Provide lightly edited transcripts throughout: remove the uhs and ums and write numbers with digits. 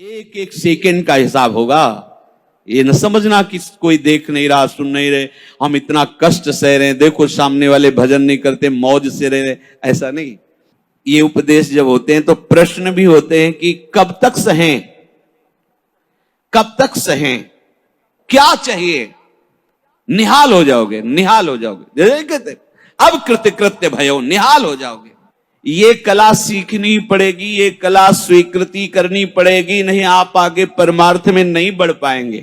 एक एक सेकंड का हिसाब होगा। ये न समझना कि कोई देख नहीं रहा, सुन नहीं रहे, हम इतना कष्ट सह रहे हैं, देखो सामने वाले भजन नहीं करते, मौज से रह रहे, ऐसा नहीं। ये उपदेश जब होते हैं तो प्रश्न भी होते हैं कि कब तक सहें, कब तक सहें, क्या चाहिए। निहाल हो जाओगे, निहाल हो जाओगे, जैसे कहते अब कृत्य कृत्य भयो, निहाल हो जाओगे। ये कला सीखनी पड़ेगी, ये कला स्वीकृति करनी पड़ेगी, नहीं आप आगे परमार्थ में नहीं बढ़ पाएंगे।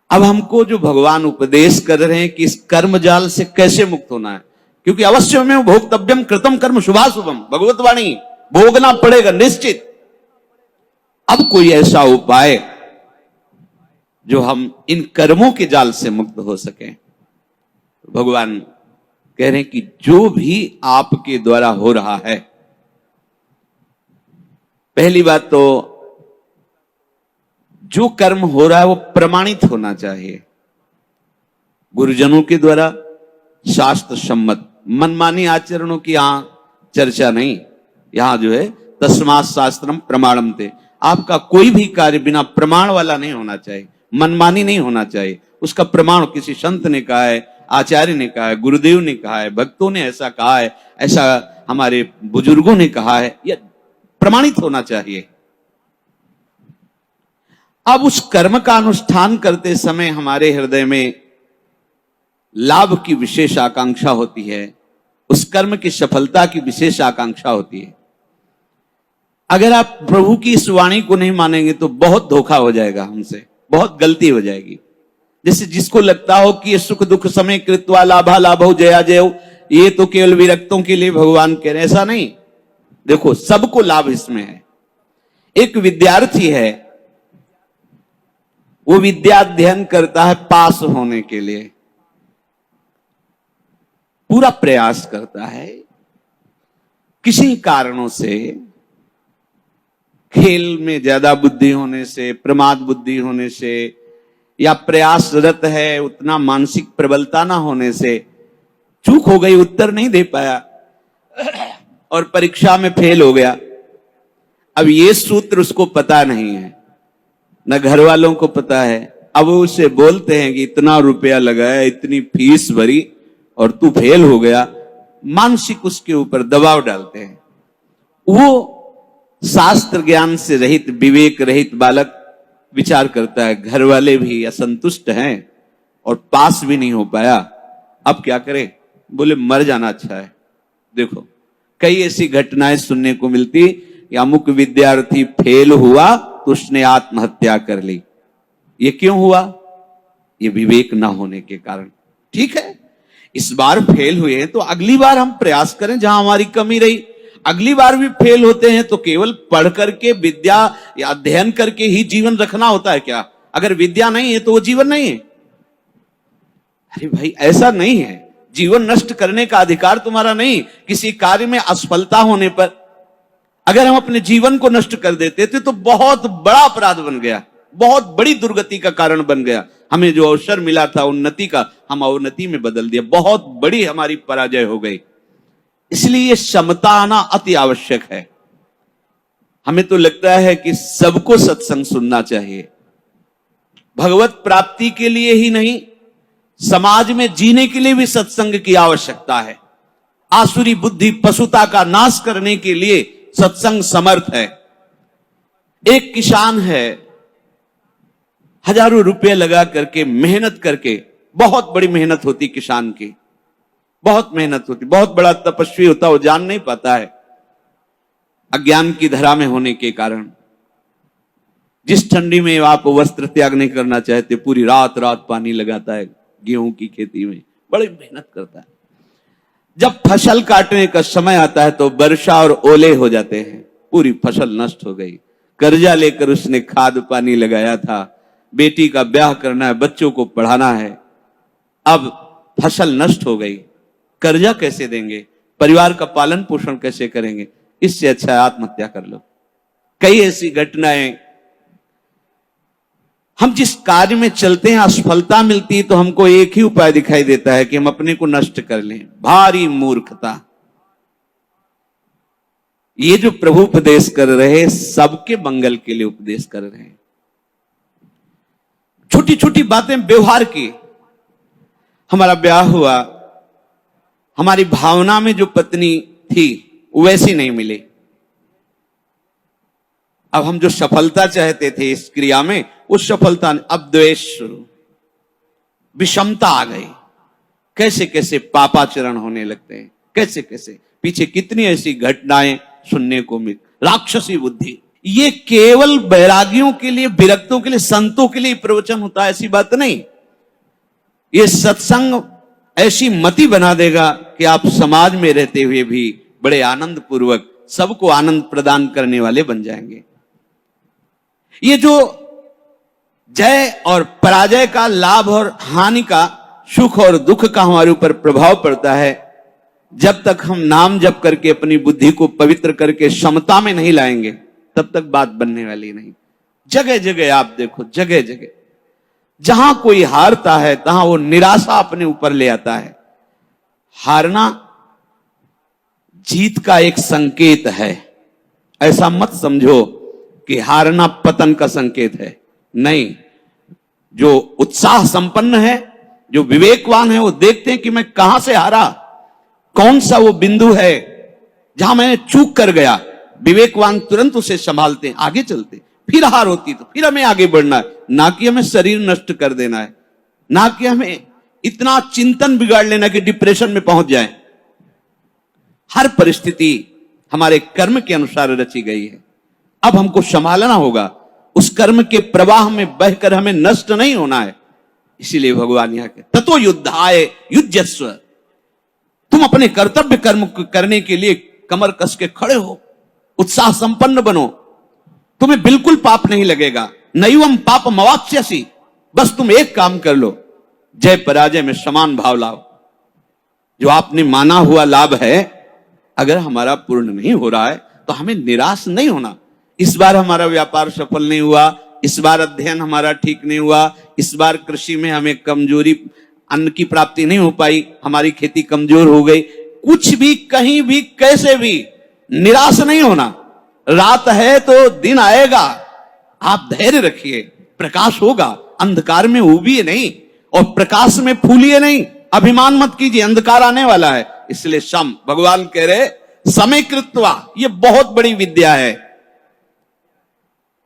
अब हमको जो भगवान उपदेश कर रहे हैं कि इस कर्म जाल से कैसे मुक्त होना है, क्योंकि अवश्य में भोक्तव्यम कृतम कर्म शुभाशुभम, भगवत वाणी, भोगना पड़ेगा निश्चित। अब कोई ऐसा उपाय जो हम इन कर्मों के जाल से मुक्त हो सकें। भगवान कह रहे हैं कि जो भी आपके द्वारा हो रहा है, पहली बात तो जो कर्म हो रहा है वो प्रमाणित होना चाहिए, गुरुजनों के द्वारा शास्त्र सम्मत। मनमानी आचरणों की यहां चर्चा नहीं, यहां जो है तस्मात् शास्त्रम प्रमाणम थे। आपका कोई भी कार्य बिना प्रमाण वाला नहीं होना चाहिए, मनमानी नहीं होना चाहिए। उसका प्रमाण किसी संत ने कहा है, आचार्य ने कहा है, गुरुदेव ने कहा है, भक्तों ने ऐसा कहा है, ऐसा हमारे बुजुर्गों ने कहा है, यह प्रमाणित होना चाहिए। अब उस कर्म का अनुष्ठान करते समय हमारे हृदय में लाभ की विशेष आकांक्षा होती है, उस कर्म की सफलता की विशेष आकांक्षा होती है। अगर आप प्रभु की इस वाणी को नहीं मानेंगे तो बहुत धोखा हो जाएगा हमसे, बहुत गलती हो जाएगी। जैसे जिसको लगता हो कि ये सुख दुख समय कृत्वा लाभा लाभो जया जय, ये तो केवल विरक्तों के लिए भगवान कह रहे, ऐसा नहीं। देखो सबको लाभ इसमें है। एक विद्यार्थी है, वो विद्या अध्ययन करता है पास होने के लिए, पूरा प्रयास करता है, किसी कारणों से, खेल में ज्यादा बुद्धि होने से, प्रमाद बुद्धि होने से, या प्रयासरत है उतना मानसिक प्रबलता ना होने से चूक हो गई, उत्तर नहीं दे पाया और परीक्षा में फेल हो गया। अब ये सूत्र उसको पता नहीं है, न घर वालों को पता है। अब वो उसे बोलते हैं कि इतना रुपया लगाया, इतनी फीस भरी और तू फेल हो गया, मानसिक उसके ऊपर दबाव डालते हैं। वो शास्त्र ज्ञान से रहित, विवेक रहित बालक विचार करता है, घर वाले भी असंतुष्ट हैं और पास भी नहीं हो पाया, अब क्या करें। बोले मर जाना अच्छा है। देखो कई ऐसी घटनाएं सुनने को मिलती कि अमुक विद्यार्थी फेल हुआ तो उसने आत्महत्या कर ली। ये क्यों हुआ? ये विवेक ना होने के कारण। ठीक है, इस बार फेल हुए हैं तो अगली बार हम प्रयास करें, जहां हमारी कमी रही। अगली बार भी फेल होते हैं तो केवल पढ़ करके, विद्या या अध्ययन करके ही जीवन रखना होता है क्या? अगर विद्या नहीं है तो वो जीवन नहीं है। अरे भाई ऐसा नहीं है, जीवन नष्ट करने का अधिकार तुम्हारा नहीं। किसी कार्य में असफलता होने पर अगर हम अपने जीवन को नष्ट कर देते थे तो बहुत बड़ा अपराध बन गया, बहुत बड़ी दुर्गति का कारण बन गया। हमें जो अवसर मिला था उन्नति का, हम अवनति में बदल दिया, बहुत बड़ी हमारी पराजय हो गई। इसलिए समता आना अति आवश्यक है। हमें तो लगता है कि सबको सत्संग सुनना चाहिए, भगवत प्राप्ति के लिए ही नहीं, समाज में जीने के लिए भी सत्संग की आवश्यकता है। आसुरी बुद्धि पशुता का नाश करने के लिए सत्संग समर्थ है। एक किसान है, हजारों रुपए लगा करके मेहनत करके, बहुत बड़ी मेहनत होती किसान की, बहुत मेहनत होती, बहुत बड़ा तपस्वी होता, वो जान नहीं पाता है अज्ञान की धरा में होने के कारण। जिस ठंडी में आप वस्त्र त्याग नहीं करना चाहते, पूरी रात रात पानी लगाता है गेहूं की खेती में, बड़ी मेहनत करता है। जब फसल काटने का समय आता है तो वर्षा और ओले हो जाते हैं, पूरी फसल नष्ट हो गई। कर्जा लेकर उसने खाद पानी लगाया था, बेटी का ब्याह करना है, बच्चों को पढ़ाना है, अब फसल नष्ट हो गई। कर्जा कैसे देंगे, परिवार का पालन पोषण कैसे करेंगे? इससे अच्छा आत्महत्या कर लो। कई ऐसी घटनाएं हम जिस कार्य में चलते हैं असफलता मिलती है तो हमको एक ही उपाय दिखाई देता है कि हम अपने को नष्ट कर लें। भारी मूर्खता। ये जो प्रभु उपदेश कर रहे हैं सबके मंगल के लिए उपदेश कर रहे हैं। छोटी छोटी बातें व्यवहार की। हमारा ब्याह हुआ, हमारी भावना में जो पत्नी थी वैसी नहीं मिली। अब हम जो सफलता चाहते थे इस क्रिया में, उस सफलता ने, अब द्वेष शुरू, विषमता आ गई। कैसे कैसे पापाचरण होने लगते हैं, कैसे कैसे पीछे कितनी ऐसी घटनाएं सुनने को मिल। राक्षसी बुद्धि। ये केवल बैरागियों के लिए, विरक्तों के लिए, संतों के लिए प्रवचन होता है, ऐसी बात नहीं। ये सत्संग ऐसी मति बना देगा कि आप समाज में रहते हुए भी बड़े आनंद पूर्वक सबको आनंद प्रदान करने वाले बन जाएंगे। ये जो जय और पराजय का, लाभ और हानि का, सुख और दुख का हमारे ऊपर प्रभाव पड़ता है, जब तक हम नाम जप करके अपनी बुद्धि को पवित्र करके समता में नहीं लाएंगे तब तक बात बनने वाली नहीं। जगह जगह आप देखो, जगह जगह जहां कोई हारता है तहां वो निराशा अपने ऊपर ले आता है। हारना जीत का एक संकेत है। ऐसा मत समझो कि हारना पतन का संकेत है, नहीं। जो उत्साह संपन्न है, जो विवेकवान है, वो देखते हैं कि मैं कहां से हारा, कौन सा वो बिंदु है जहां मैंने चूक कर गया। विवेकवान तुरंत उसे संभालते हैं, आगे चलते। फिर हार होती तो फिर हमें आगे बढ़ना है, ना कि हमें शरीर नष्ट कर देना है, ना कि हमें इतना चिंतन बिगाड़ लेना कि डिप्रेशन में पहुंच जाए। हर परिस्थिति हमारे कर्म के अनुसार रची गई है। अब हमको संभालना होगा, उस कर्म के प्रवाह में बहकर हमें नष्ट नहीं होना है। इसीलिए भगवान यहां के ततो युद्धाय युज्यस्व। तुम अपने कर्तव्य कर्म करने के लिए कमर कस के खड़े हो, उत्साह संपन्न बनो, तुम्हें बिल्कुल पाप नहीं लगेगा। नैवम पाप मवाप्स्यसि। बस तुम एक काम कर लो, जय पराजय में समान भाव लाओ। जो आपने माना हुआ लाभ है, अगर हमारा पूर्ण नहीं हो रहा है तो हमें निराश नहीं होना। इस बार हमारा व्यापार सफल नहीं हुआ, इस बार अध्ययन हमारा ठीक नहीं हुआ, इस बार कृषि में हमें कमजोरी, अन्न की प्राप्ति नहीं हो पाई, हमारी खेती कमजोर हो गई। कुछ भी, कहीं भी, कैसे भी निराश नहीं होना। रात है तो दिन आएगा, आप धैर्य रखिए, प्रकाश होगा। अंधकार में उबिए नहीं और प्रकाश में फूलिए नहीं। अभिमान मत कीजिए, अंधकार आने वाला है। इसलिए सम, भगवान कह रहे समय कृत्वा, ये बहुत बड़ी विद्या है।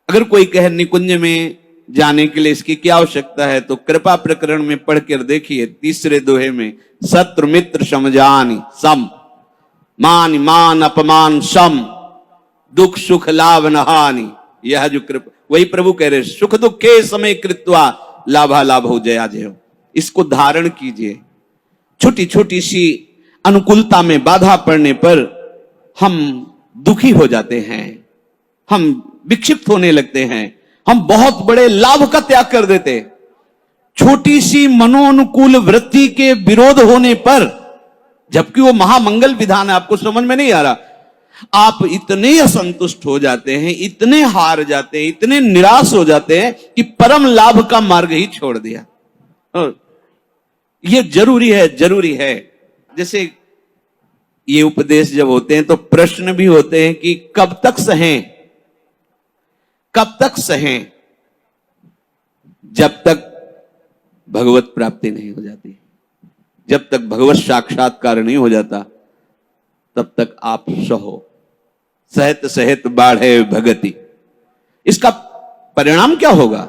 अगर कोई कहे निकुंज में जाने के लिए इसकी क्या आवश्यकता है, तो कृपा प्रकरण में पढ़कर देखिए, तीसरे दोहे में, शत्रु मित्र समझानी सम, मान मान अपमान सम, दुख सुख लाभ न हानि। यह जो कृपा, वही प्रभु कह रहे, सुख दुखे समय कृत्वा लाभा लाभ हो जया जय। इसको धारण कीजिए। छोटी छोटी सी अनुकूलता में बाधा पड़ने पर हम दुखी हो जाते हैं, हम विक्षिप्त होने लगते हैं, हम बहुत बड़े लाभ का त्याग कर देते। छोटी सी मनोनुकूल वृत्ति के विरोध होने पर, जबकि वो महामंगल विधान है, आपको समझ में नहीं आ रहा, आप इतने असंतुष्ट हो जाते हैं, इतने हार जाते हैं, इतने निराश हो जाते हैं कि परम लाभ का मार्ग ही छोड़ दिया। और ये जरूरी है, जरूरी है। जैसे ये उपदेश जब होते हैं तो प्रश्न भी होते हैं कि कब तक सहें, कब तक सहें? जब तक भगवत प्राप्ति नहीं हो जाती, जब तक भगवत साक्षात्कार नहीं हो जाता, तब तक आप सहो। सहत सहत बाढ़े भगति। इसका परिणाम क्या होगा?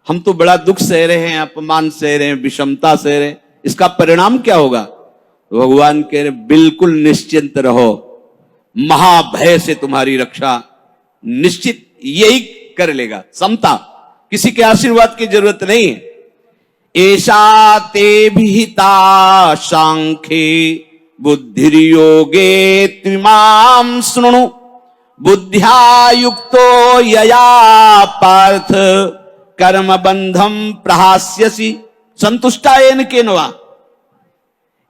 हम तो बड़ा दुख सह रहे हैं, अपमान सह रहे हैं, विषमता सह रहे हैं, इसका परिणाम क्या होगा? भगवान कह रहे बिल्कुल निश्चिंत रहो, महाभय से तुम्हारी रक्षा निश्चित यही कर लेगा। समता, किसी के आशीर्वाद की जरूरत नहीं है। ऐसा ते विहिता सांख्ये बुद्धिर्योगे त्विमां शृणु, बुद्ध्या युक्तो यया पार्थ कर्म बंधम प्रहास्यसि संतुष्टायेन केनवा।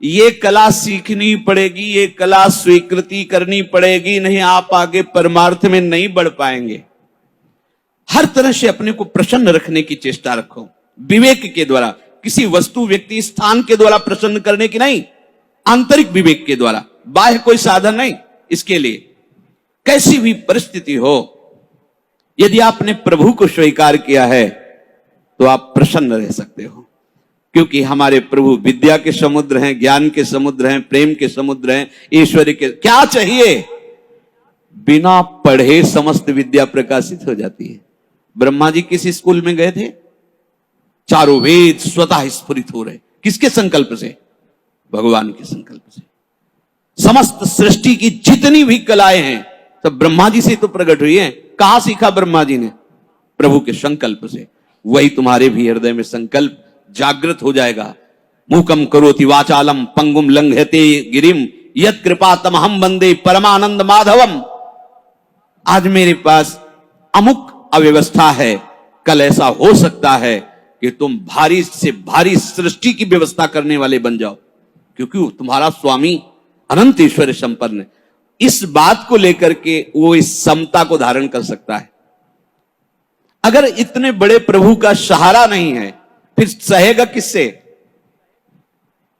ये कला सीखनी पड़ेगी, ये कला स्वीकृति करनी पड़ेगी, नहीं आप आगे परमार्थ में नहीं बढ़ पाएंगे। हर तरह से अपने को प्रसन्न रखने की चेष्टा रखो, विवेक के द्वारा, किसी वस्तु व्यक्ति स्थान के द्वारा प्रसन्न करने की नहीं, आंतरिक विवेक के द्वारा, बाह्य कोई साधन नहीं। इसके लिए कैसी भी परिस्थिति हो, यदि आपने प्रभु को स्वीकार किया है तो आप प्रसन्न रह सकते हो, क्योंकि हमारे प्रभु विद्या के समुद्र हैं, ज्ञान के समुद्र हैं, प्रेम के समुद्र हैं, ऐश्वर्य के। क्या चाहिए? बिना पढ़े समस्त विद्या प्रकाशित हो जाती है। ब्रह्मा जी किस स्कूल में गए थे? चारों वेद स्वतः स्फुरित हो रहे। किसके संकल्प से? भगवान के संकल्प से। समस्त सृष्टि की जितनी भी कलाएं हैं सब ब्रह्मा जी से तो प्रकट हुई हैं। कहां सीखा ब्रह्मा जी ने? प्रभु के संकल्प से। वही तुम्हारे भी हृदय में संकल्प जागृत हो जाएगा। मूकम करोति वाचालम पंगुम लंघयते गिरिम यत् कृपा तमहम वंदे परमानंद माधवम। आज मेरे पास अमुक अव्यवस्था है, कल ऐसा हो सकता है कि तुम भारी से भारी सृष्टि की व्यवस्था करने वाले बन जाओ, क्योंकि तुम्हारा स्वामी अनंत ईश्वर संपन्न है। इस बात को लेकर के वो इस समता को धारण कर सकता है। अगर इतने बड़े प्रभु का सहारा नहीं है फिर सहेगा किससे?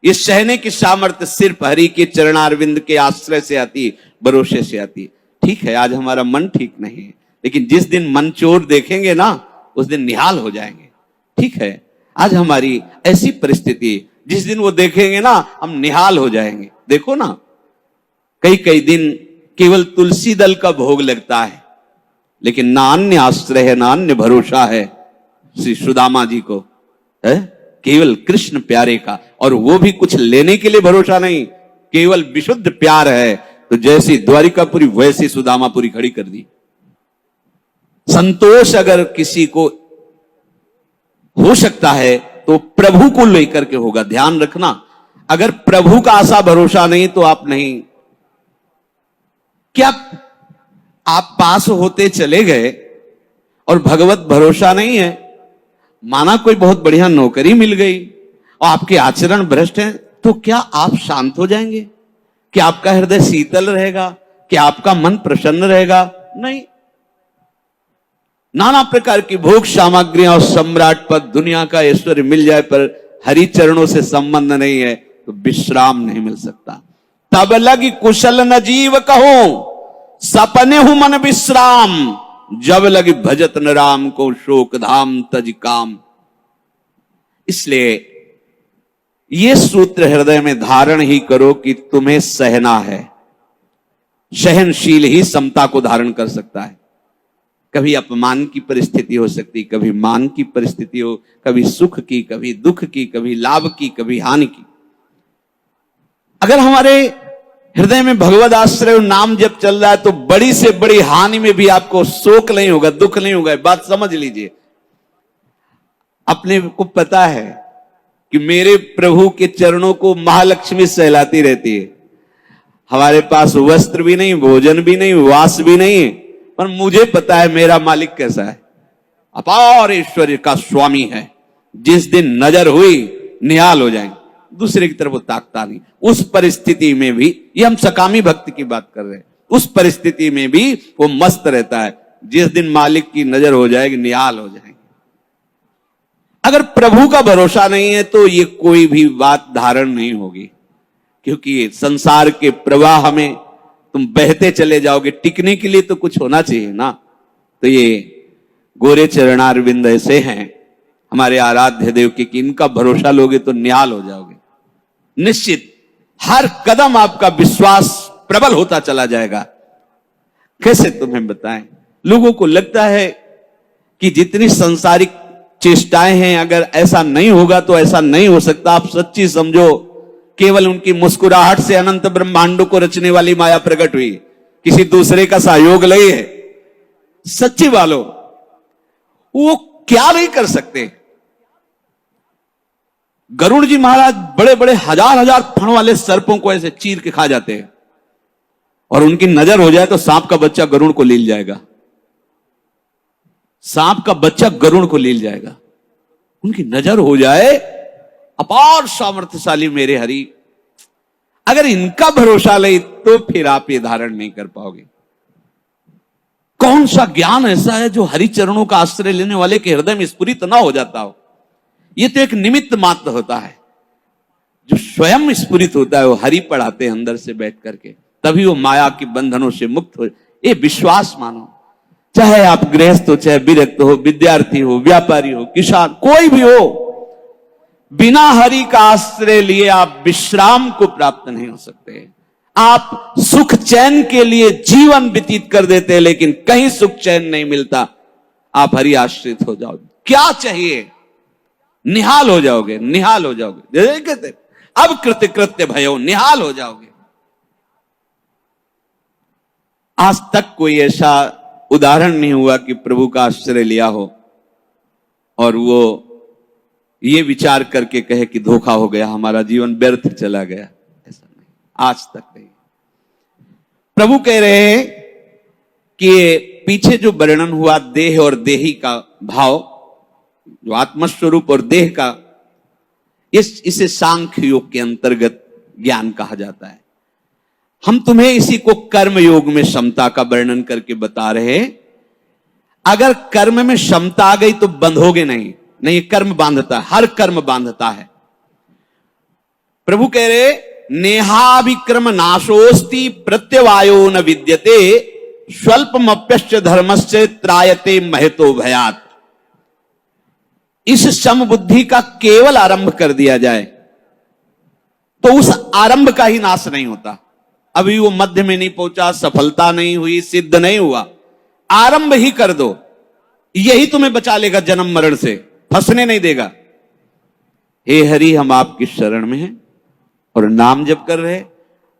ये सहने की सामर्थ्य सिर्फ हरि के चरणारविंद के आश्रय से आती, भरोसे से आती। ठीक है, आज हमारा मन ठीक नहीं है, लेकिन जिस दिन मन चोर देखेंगे ना उस दिन निहाल हो जाएंगे। ठीक है, आज हमारी ऐसी परिस्थिति, जिस दिन वो देखेंगे ना हम निहाल हो जाएंगे। देखो ना, कई कई दिन केवल तुलसी दल का भोग लगता है, लेकिन ना अन्य आश्रय है, ना अन्य भरोसा है श्री सुदामा जी को, है केवल कृष्ण प्यारे का। और वो भी कुछ लेने के लिए भरोसा नहीं, केवल विशुद्ध प्यार है। तो जैसी द्वारिकापुरी वैसी सुदामापुरी खड़ी कर दी। संतोष अगर किसी को हो सकता है तो प्रभु को लेकर के होगा। ध्यान रखना, अगर प्रभु का आशा भरोसा नहीं तो आप नहीं। क्या आप पास होते चले गए और भगवत भरोसा नहीं है? माना कोई बहुत बढ़िया नौकरी मिल गई और आपके आचरण भ्रष्ट हैं, तो क्या आप शांत हो जाएंगे? क्या आपका हृदय शीतल रहेगा? क्या आपका मन प्रसन्न रहेगा? नहीं। नाना प्रकार की भोग सामग्रियां और सम्राट पद, दुनिया का ऐश्वर्य मिल जाए पर हरि चरणों से संबंध नहीं है तो विश्राम नहीं मिल सकता। तब लगी कुशल न जीव कहो, सपने हूं मन विश्राम, जब लगी भजत न राम को, शोक धाम तज काम। इसलिए ये सूत्र हृदय में धारण ही करो कि तुम्हें सहना है। सहनशील ही समता को धारण कर सकता है। कभी अपमान की परिस्थिति हो सकती, कभी मान की परिस्थिति हो, कभी सुख की, कभी दुख की, कभी लाभ की, कभी हानि की। अगर हमारे हृदय में भगवद आश्रय नाम जब चल रहा है तो बड़ी से बड़ी हानि में भी आपको शोक नहीं होगा, दुख नहीं होगा। बात समझ लीजिए। अपने को पता है कि मेरे प्रभु के चरणों को महालक्ष्मी सहलाती रहती है। हमारे पास वस्त्र भी नहीं, भोजन भी नहीं, वास भी नहीं, पर मुझे पता है मेरा मालिक कैसा है। अपार ऐश्वर्य का स्वामी है। जिस दिन नजर हुई निहाल हो जाएंगे, दूसरे की तरफ वो ताकता नहीं। उस परिस्थिति में भी, ये हम सकामी भक्त की बात कर रहे हैं, उस परिस्थिति में भी वो मस्त रहता है। जिस दिन मालिक की नजर हो जाएगी निहाल हो जाएंगे। अगर प्रभु का भरोसा नहीं है तो ये कोई भी बात धारण नहीं होगी, क्योंकि संसार के प्रवाह में तुम बहते चले जाओगे। टिकने के लिए तो कुछ होना चाहिए ना। तो ये गोरे चरणारविंद ऐसे हैं हमारे आराध्य देव के कि इनका भरोसा लोगे तो निहाल हो जाओगे। निश्चित हर कदम आपका विश्वास प्रबल होता चला जाएगा। कैसे तुम्हें बताएं, लोगों को लगता है कि जितनी सांसारिक चेष्टाएं हैं, अगर ऐसा नहीं होगा तो ऐसा नहीं हो सकता। आप सच्ची समझो, केवल उनकी मुस्कुराहट से अनंत ब्रह्मांडों को रचने वाली माया प्रकट हुई, किसी दूसरे का सहयोग नहीं है। सच्ची वालों, वो क्या नहीं कर सकते। गरुड़ जी महाराज बड़े बड़े हजार हजार फण वाले सर्पों को ऐसे चीर के खा जाते हैं, और उनकी नजर हो जाए तो सांप का बच्चा गरुड़ को लील जाएगा। सांप का बच्चा गरुड़ को लील जाएगा। उनकी नजर हो जाए, अपार सामर्थ्यशाली मेरे हरि। अगर इनका भरोसा ले तो फिर आप ये धारण नहीं कर पाओगे। कौन सा ज्ञान ऐसा है जो हरि चरणों का आश्रय लेने वाले के हृदय में स्फुरित ना हो जाता हो? यह तो एक निमित्त मात्र होता है। जो स्वयं स्फुरित होता है वो हरि पढ़ाते हैं अंदर से बैठ करके, तभी वो माया के बंधनों से मुक्त हो। ये विश्वास मानो, चाहे आप गृहस्थ हो, चाहे विरक्त हो, विद्यार्थी हो, व्यापारी हो, किसान, कोई भी हो, बिना हरि का आश्रय लिए आप विश्राम को प्राप्त नहीं हो सकते। आप सुख चैन के लिए जीवन व्यतीत कर देते हैं, लेकिन कहीं सुख चैन नहीं मिलता। आप हरि आश्रित हो जाओ, क्या चाहिए निहाल हो जाओगे, निहाल हो जाओगे। कहते अब कृत्य कृत्य भयो, निहाल हो जाओगे। आज तक कोई ऐसा उदाहरण नहीं हुआ कि प्रभु का आश्रय लिया हो और वो ये विचार करके कहे कि धोखा हो गया, हमारा जीवन व्यर्थ चला गया। ऐसा नहीं, आज तक नहीं। प्रभु कह रहे हैं कि पीछे जो वर्णन हुआ देह और देही का भाव, जो आत्मस्वरूप और देह का, इसे सांख्य योग के अंतर्गत ज्ञान कहा जाता है। हम तुम्हें इसी को कर्म योग में समता का वर्णन करके बता रहे हैं। अगर कर्म में समता आ गई तो बंधोगे नहीं, नहीं कर्म बांधता है, हर कर्म बांधता है। प्रभु कह रहे नेहाभिक्रम नाशोस्ति प्रत्यवायो न विद्यते स्वल्पमप्यश्च धर्मस्य त्रायते महतो भयात्। इस समबुद्धि का केवल आरंभ कर दिया जाए तो उस आरंभ का ही नाश नहीं होता। अभी वो मध्य में नहीं पहुंचा, सफलता नहीं हुई, सिद्ध नहीं हुआ, आरंभ ही कर दो, यही तुम्हें बचा लेगा जन्म मरण से, फंसने नहीं देगा। हे हरि, हम आपकी शरण में हैं और नाम जप कर रहे,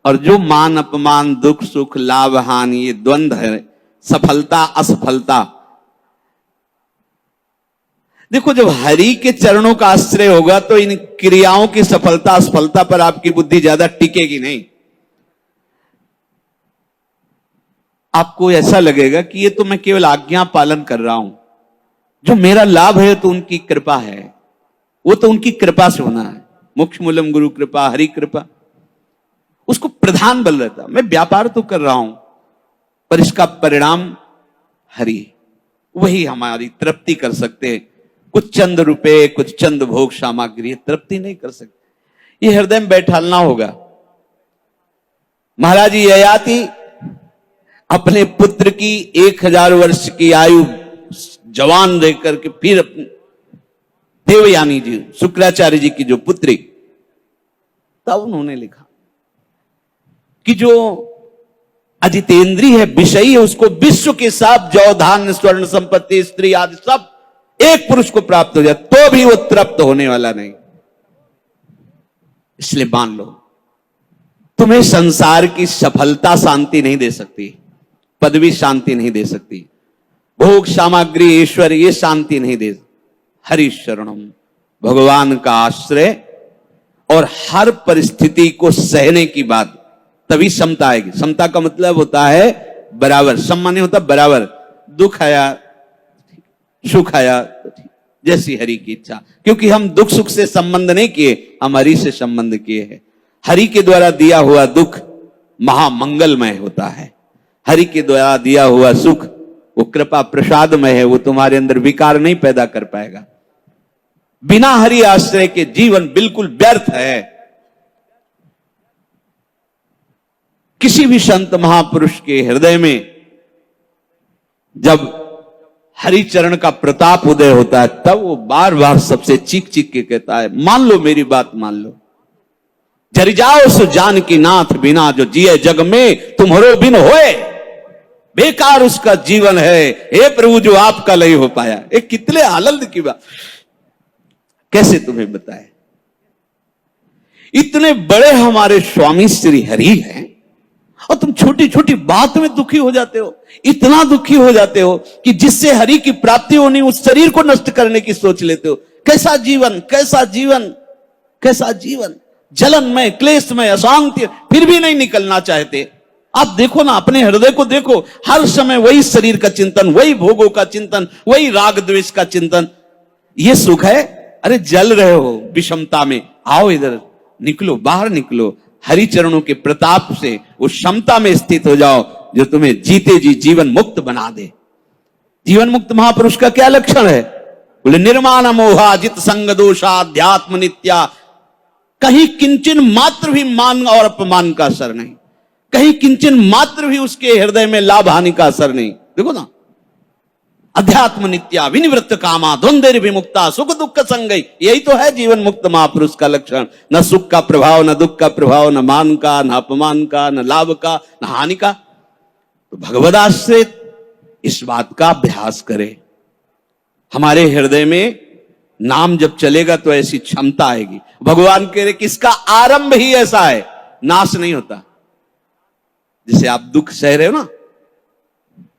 और जो मान अपमान, दुख सुख, लाभ हानि, ये द्वंद्व है, सफलता असफलता, देखो जब हरि के चरणों का आश्रय होगा तो इन क्रियाओं की सफलता असफलता पर आपकी बुद्धि ज्यादा टिकेगी नहीं। आपको ऐसा लगेगा कि ये तो मैं केवल आज्ञा पालन कर रहा हूं, जो मेरा लाभ है तो उनकी कृपा है, वो तो उनकी कृपा से होना है। मोक्ष मूलम गुरु कृपा, हरि कृपा, उसको प्रधान बल रहता। मैं व्यापार तो कर रहा हूं पर इसका परिणाम हरि, वही हमारी तृप्ति कर सकते हैं। कुछ चंद रुपए, कुछ चंद भोग सामग्री तृप्ति नहीं कर सकते, ये हृदय में बैठालना होगा। महाराज ययाति अपने पुत्र की 1000 वर्ष की आयु जवान देख करके फिर अपने देवयानी जी, शुक्राचार्य जी की जो पुत्री, तब उन्होंने लिखा कि जो अजितेंद्री है, विषयी है, उसको विश्व के साथ जौ धान्य स्वर्ण संपत्ति स्त्री आदि सब एक पुरुष को प्राप्त हो जाए तो भी वो तृप्त होने वाला नहीं। इसलिए मान लो, तुम्हें संसार की सफलता शांति नहीं दे सकती, पदवी शांति नहीं दे सकती, भोग सामग्री ईश्वर ये शांति नहीं दे। हरि शरणम, भगवान का आश्रय और हर परिस्थिति को सहने की बात, तभी समता आएगी। समता का मतलब होता है बराबर, सम्मान नहीं होता बराबर, दुख आया सुख आया जैसी हरि की इच्छा, क्योंकि हम दुख सुख से संबंध नहीं किए, हम हरि से संबंध किए हैं। हरि के द्वारा दिया हुआ दुख महामंगलमय होता है, हरि के द्वारा दिया हुआ सुख वो कृपा प्रसादमय है, वो तुम्हारे अंदर विकार नहीं पैदा कर पाएगा। बिना हरि आश्रय के जीवन बिल्कुल व्यर्थ है। किसी भी संत महापुरुष के हृदय में जब हरि चरण का प्रताप उदय होता है, तब वो बार बार सबसे चीख चीख के कहता है, मान लो मेरी बात मान लो, जरि जाओ सो जान की नाथ बिना, जो जिए जग में तुम्हारो बिन होए, बेकार उसका जीवन है, हे प्रभु जो आपका नहीं हो पाया। एक कितने आनंद की बात, कैसे तुम्हें बताए। इतने बड़े हमारे स्वामी श्री हरि हैं और तुम छोटी छोटी बात में दुखी हो जाते हो, इतना दुखी हो जाते हो कि जिससे हरि की प्राप्ति होनी उस शरीर को नष्ट करने की सोच लेते हो। कैसा जीवन, कैसा जीवन, कैसा जीवन, जलनमय, क्लेशमय, अशांति, फिर भी नहीं निकलना चाहते। आप देखो ना, अपने हृदय को देखो, हर समय वही शरीर का चिंतन, वही भोगों का चिंतन, वही राग द्वेष का चिंतन। ये सुख है? अरे जल रहे हो विषमता में, आओ इधर निकलो, बाहर निकलो, हरि चरणों के प्रताप से उस क्षमता में स्थित हो जाओ जो तुम्हें जीते जी जीवन मुक्त बना दे। जीवन मुक्त महापुरुष का क्या लक्षण है? बोले निर्माण मोहा जित संग दोषाध्यात्म नित्या, कहीं किंचन मात्र भी मान और अपमान का असर नहीं, कहीं किंचन मात्र भी उसके हृदय में लाभ हानि का असर नहीं। देखो ना, अध्यात्म नित्या विनिवृत्त कामा द्वंद्व विमुक्ता सुख दुख संगई, यही तो है जीवन मुक्त महापुरुष का लक्षण। न सुख का प्रभाव, न दुख का प्रभाव, न मान का, न अपमान का, न लाभ का, न हानि का। तो भगवदाश्रित इस बात का अभ्यास करे। हमारे हृदय में नाम जब चलेगा तो ऐसी क्षमता आएगी। भगवान कह रहे कि इसका आरंभ ही ऐसा है, नाश नहीं होता। जैसे आप दुख सह रहे हो ना,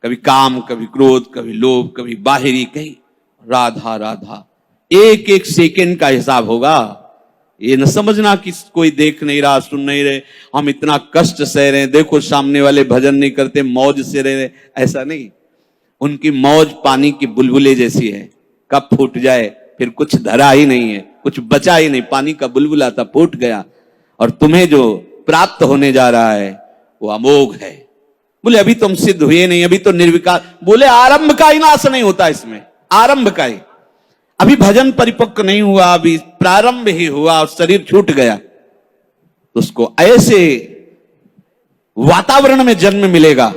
कभी काम, कभी क्रोध, कभी लोभ, कभी बाहरी, कहीं राधा राधा, एक एक सेकंड का हिसाब होगा। ये न समझना कि कोई देख नहीं रहा, सुन नहीं रहे, हम इतना कष्ट सह रहे हैं, देखो सामने वाले भजन नहीं करते, मौज से रह रहे, ऐसा नहीं। उनकी मौज पानी की बुलबुले जैसी है, कब फूट जाए फिर कुछ धरा ही नहीं है, कुछ बचा ही नहीं, पानी का बुलबुला था, फूट गया। और तुम्हें जो प्राप्त होने जा रहा है वो अमोघ है। बोले अभी तुम सिद्ध हुए नहीं, अभी तो निर्विकार। बोले आरंभ का ही नाश नहीं होता इसमें, आरंभ का ही। अभी भजन परिपक्व नहीं हुआ, अभी प्रारंभ ही हुआ और शरीर छूट गया, तो उसको ऐसे वातावरण में जन्म मिलेगा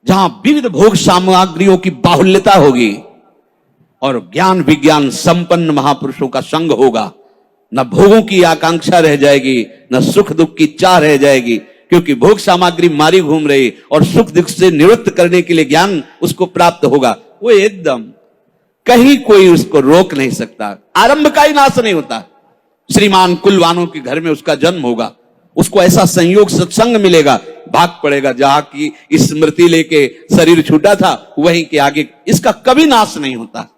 जहां विविध भोग सामग्रियों की बाहुल्यता होगी और ज्ञान विज्ञान संपन्न महापुरुषों का संग होगा। न भोगों की आकांक्षा रह जाएगी, न सुख दुख की चाह रह जाएगी, क्योंकि भोग सामग्री मारी घूम रही और सुख दुख से निवृत्त करने के लिए ज्ञान उसको प्राप्त होगा। वो एकदम कहीं कोई उसको रोक नहीं सकता, आरंभ का ही नाश नहीं होता। श्रीमान कुलवानों के घर में उसका जन्म होगा, उसको ऐसा संयोग सत्संग मिलेगा, भाग पड़ेगा जहां की स्मृति लेके शरीर छूटा था वहीं के आगे। इसका कभी नाश नहीं होता।